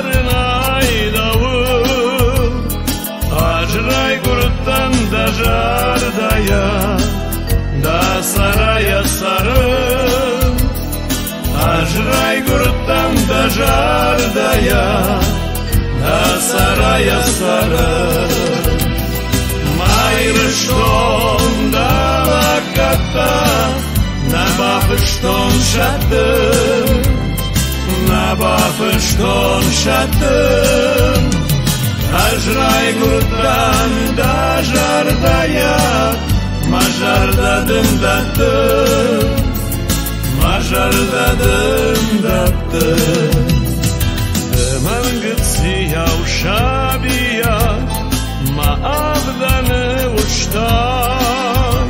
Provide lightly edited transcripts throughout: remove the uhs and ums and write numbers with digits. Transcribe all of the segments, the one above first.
Marnay davul Ajray gurtan da jardaya Da saraya sarım Ajray gurtan da jardaya Da saraya sarım Mayrışton da vakata Na bafışton şatım Na bafışton şatım Ajray gurtan da jardaya Majardadım dattım Majardadım dattım Dıman gıtsi yavşabiya Maavdanı uçtan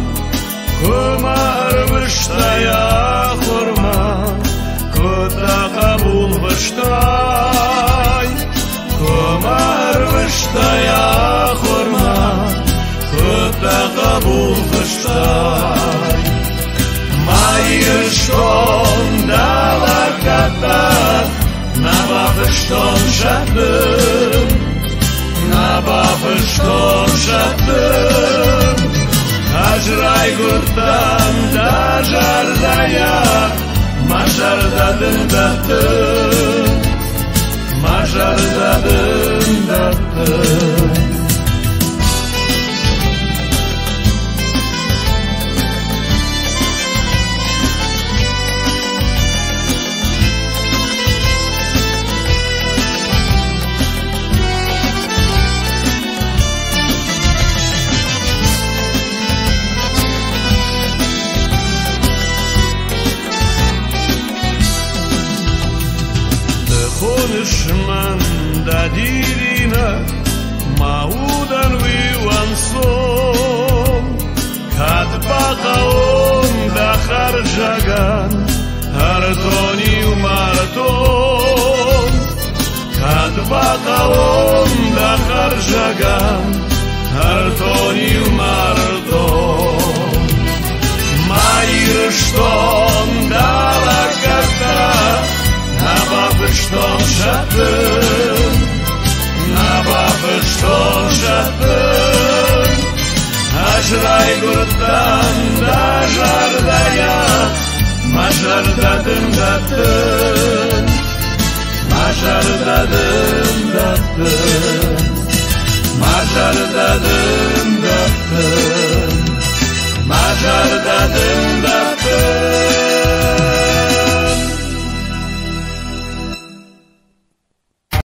Kumarmışta ya hurma Kuta kabul bıştay Kumarmışta ya hurma Kuta kabul bıştay Mayışton da vakata Na bafışton şatım Na bafışton şatım Ajray gurtan da jardaya Majardadım dattım Majardadım dattım Konuşman da dirine Maudan vivanson Kad bakaon da harjagan Hartoni umarton Kad bakaon da harjagan Hartoni umarton Mayrışton da vakata Na bafışton şatım Na bafışton şatım Ajray gurtan da jardaya Majardadım dattım Majardadım dattım Majardadım dattım Majardadım